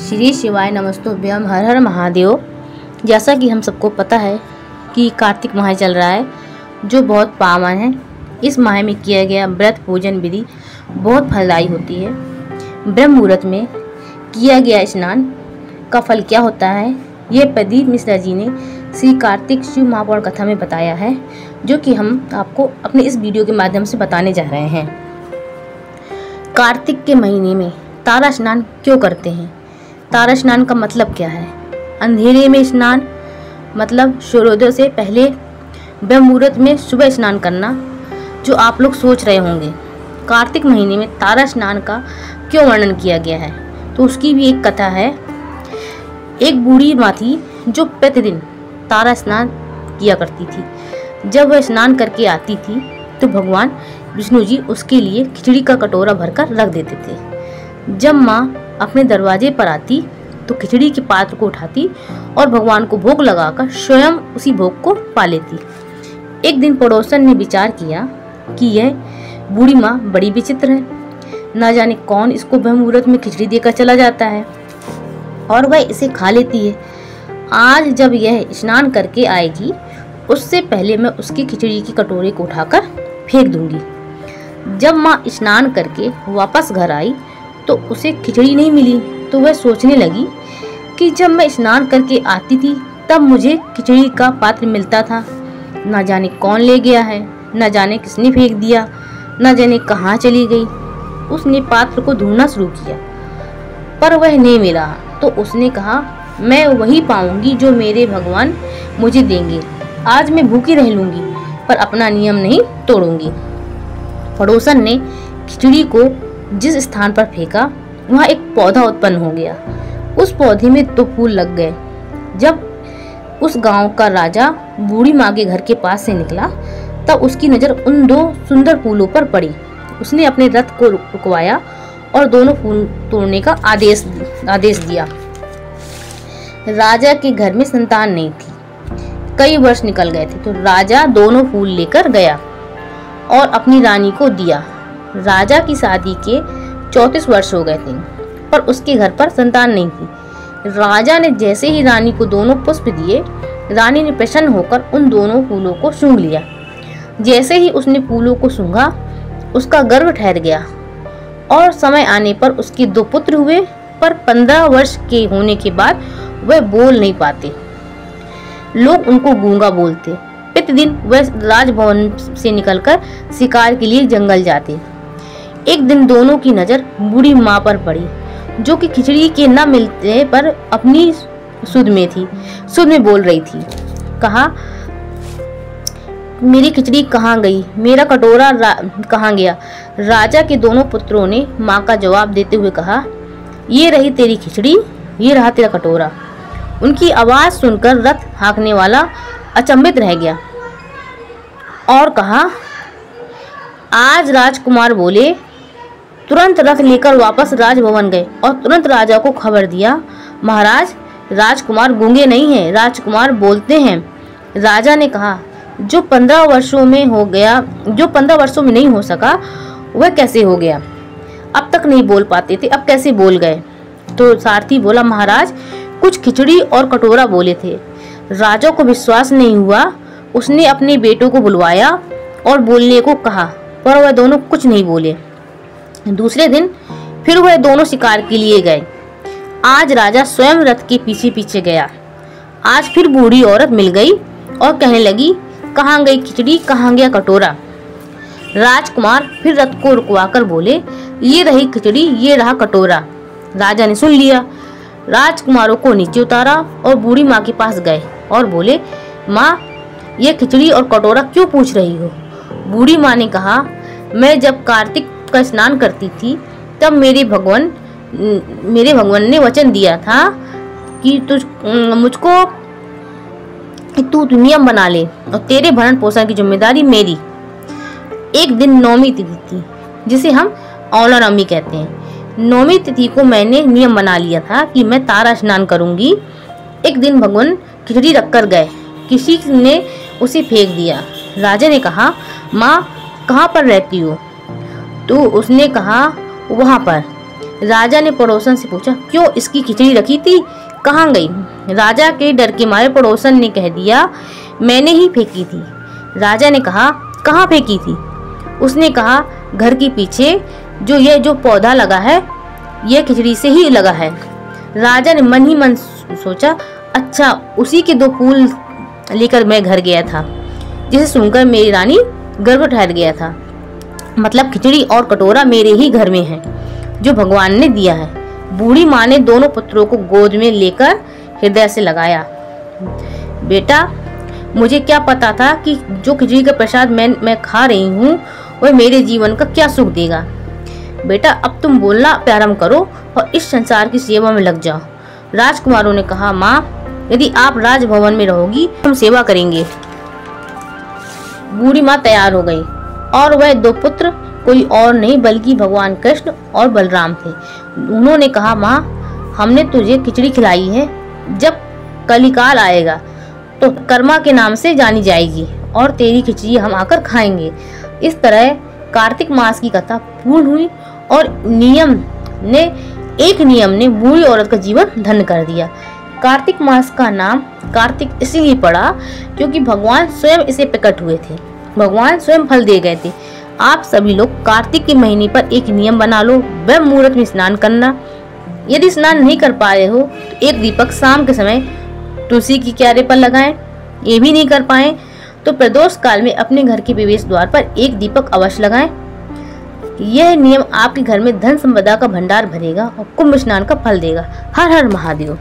श्री शिवाय नमस्तुभ्यम, हर हर महादेव। जैसा कि हम सबको पता है कि कार्तिक माह चल रहा है, जो बहुत पावन है। इस माह में किया गया व्रत पूजन विधि बहुत फलदायी होती है। ब्रह्म मुहूर्त में किया गया स्नान का फल क्या होता है, ये प्रदीप मिश्रा जी ने श्री कार्तिक शिव महापुराण कथा में बताया है, जो कि हम आपको अपने इस वीडियो के माध्यम से बताने जा रहे हैं। कार्तिक के महीने में तारा स्नान क्यों करते हैं? तारा स्नान का मतलब क्या है? अंधेरे में स्नान मतलब सूर्योदय से पहले ब्रह्म मुहूर्त में सुबह स्नान करना, जो आप लोग सोच रहे होंगे। कार्तिक महीने में तारा स्नान का क्यों वर्णन किया गया है, तो उसकी भी एक कथा है। एक बूढ़ी माँ थी जो प्रतिदिन तारा स्नान किया करती थी। जब वह स्नान करके आती थी तो भगवान विष्णु जी उसके लिए खिचड़ी का कटोरा भरकर रख देते थे। जब माँ अपने दरवाजे पर आती तो खिचड़ी के पात्र को उठाती और भगवान को भोग लगाकर स्वयं उसी भोग को पा लेती। एक दिन पड़ोसन ने विचार किया कि यह बूढ़ी माँ बड़ी विचित्र है, न जाने कौन इसको ब्रह्म मुहूर्त में खिचड़ी देकर चला जाता है और वह इसे खा लेती है। आज जब यह स्नान करके आएगी, उससे पहले मैं उसकी खिचड़ी की कटोरे को उठाकर फेंक दूंगी। जब माँ स्नान करके वापस घर आई तो उसे खिचड़ी नहीं मिली, तो वह सोचने लगी कि जब मैं स्नान करके आती थी तब मुझे खिचड़ी का पात्र मिलता था, न जाने कौन ले गया है, न जाने किसने फेंक दिया, न जाने कहाँ चली गई। उसने पात्र को ढूंढना शुरू किया पर वह नहीं मिला, तो उसने कहा मैं वही पाऊंगी जो मेरे भगवान मुझे देंगे। आज मैं भूखी रह लूंगी पर अपना नियम नहीं तोड़ूंगी। पड़ोसन ने खिचड़ी को जिस स्थान पर फेंका, वहाँ एक पौधा उत्पन्न हो गया। उस पौधे में 2 फूल लग गए। जब उस गांव का राजा बूढ़ी माँ के घर के पास से निकला तब उसकी नज़र उन 2 सुंदर फूलों पर पड़ी। उसने अपने रथ को रुकवाया और दोनों फूल तोड़ने का आदेश दिया। राजा के घर में संतान नहीं थी, कई वर्ष निकल गए थे, तो राजा दोनों फूल लेकर गया और अपनी रानी को दिया। राजा की शादी के 34 वर्ष हो गए थे पर उसके घर पर संतान नहीं थी। राजा ने जैसे ही रानी को दोनों पुष्प दिए, रानी ने प्रसन्न होकर उन दोनों फूलों को सूंघ लिया। जैसे ही उसने फूलों को सूंघा, उसका गर्भ ठहर गया और समय आने पर उसके 2 पुत्र हुए, पर 15 वर्ष के होने के बाद वह बोल नहीं पाते। लोग उनको गूंगा बोलते। प्रतिदिन वह राजभवन से निकलकर शिकार के लिए जंगल जाते। एक दिन दोनों की नज़र बूढ़ी माँ पर पड़ी, जो कि खिचड़ी के न मिलने पर अपनी सुध में थी। सुध में बोल रही थी, कहा मेरी खिचड़ी कहाँ गई, मेरा कटोरा कहाँ गया। राजा के दोनों पुत्रों ने माँ का जवाब देते हुए कहा, ये रही तेरी खिचड़ी, ये रहा तेरा कटोरा। उनकी आवाज़ सुनकर रथ हाँकने वाला अचंभित रह गया और कहा, आज राजकुमार बोले। तुरंत रथ लेकर वापस राजभवन गए और तुरंत राजा को खबर दिया, महाराज राजकुमार गूंगे नहीं हैं, राजकुमार बोलते हैं। राजा ने कहा, जो 15 वर्षों में हो गया, जो 15 वर्षों में नहीं हो सका, वह कैसे हो गया? अब तक नहीं बोल पाते थे, अब कैसे बोल गए? तो सारथी बोला, महाराज कुछ खिचड़ी और कटोरा बोले थे। राजा को विश्वास नहीं हुआ, उसने अपने बेटों को बुलवाया और बोलने को कहा, पर वह दोनों कुछ नहीं बोले। दूसरे दिन फिर वह दोनों शिकार के लिए गए। आज राजा स्वयं रथ के पीछे पीछे गया। आज फिर बूढ़ी औरत मिल गई और कहने लगी, कहाँ गई खिचड़ी, कहाँ गया कटोरा? राजकुमार फिर रथ को रुकवाकर बोले, ये रही खिचड़ी, ये रहा कटोरा। राजा ने सुन लिया। राजकुमारों को नीचे उतारा और बूढ़ी माँ के पास गए और बोले, माँ ये खिचड़ी और कटोरा क्यों पूछ रही हो? बूढ़ी माँ ने कहा, मैं जब कार्तिक का स्नान करती थी तब मेरे भगवान ने वचन दिया था कि तू नियम बना ले और तेरे भरण पोषण की जिम्मेदारी मेरी। एक दिन नौमी तिथि थी, जिसे हम औला नवमी कहते हैं। नौमी तिथि को मैंने नियम बना लिया था कि मैं तारा स्नान करूंगी। एक दिन भगवान खिचड़ी रखकर गए, किसी ने उसे फेंक दिया। राजा ने कहा, माँ कहाँ पर रहती हो? तो उसने कहा, वहाँ पर। राजा ने पड़ोसन से पूछा, क्यों इसकी खिचड़ी रखी थी, कहाँ गई? राजा के डर के मारे पड़ोसन ने कह दिया, मैंने ही फेंकी थी। राजा ने कहा, कहाँ फेंकी थी? उसने कहा, घर के पीछे जो पौधा लगा है, यह खिचड़ी से ही लगा है। राजा ने मन ही मन सोचा, अच्छा उसी के 2 फूल लेकर मैं घर गया था, जिसे सुनकर मेरी रानी गर्व ठहर गया था। मतलब खिचड़ी और कटोरा मेरे ही घर में है, जो भगवान ने दिया है। बूढ़ी माँ ने दोनों पुत्रों को गोद में लेकर हृदय से लगाया। बेटा, मुझे क्या पता था कि जो खिचड़ी का प्रसाद मैं खा रही हूँ वह मेरे जीवन का क्या सुख देगा। बेटा, अब तुम बोलना प्रारंभ करो और इस संसार की सेवा में लग जाओ। राजकुमारों ने कहा, माँ, यदि आप राजभवन में रहोगी हम सेवा करेंगे। बूढ़ी माँ तैयार हो गई और वह 2 पुत्र कोई और नहीं बल्कि भगवान कृष्ण और बलराम थे। उन्होंने कहा, माँ, हमने तुझे खिचड़ी खिलाई है, जब कलिकाल आएगा तो कर्मा के नाम से जानी जाएगी और तेरी खिचड़ी हम आकर खाएंगे। इस तरह कार्तिक मास की कथा पूर्ण हुई और एक नियम ने बूढ़ी औरत का जीवन धन्य कर दिया। कार्तिक मास का नाम कार्तिक इसलिए पड़ा क्योंकि भगवान स्वयं इसे प्रकट हुए थे, भगवान स्वयं फल दे गए थे। आप सभी लोग कार्तिक के महीने पर एक नियम बना लो, ब्रह्म मुहूर्त में स्नान करना। यदि स्नान नहीं कर पा रहे हो तो एक दीपक शाम के समय तुलसी की क्यारे पर लगाएं। ये भी नहीं कर पाए तो प्रदोष काल में अपने घर के प्रवेश द्वार पर एक दीपक अवश्य लगाएं। यह नियम आपके घर में धन संपदा का भंडार भरेगा और कुंभ स्नान का फल देगा। हर हर महादेव।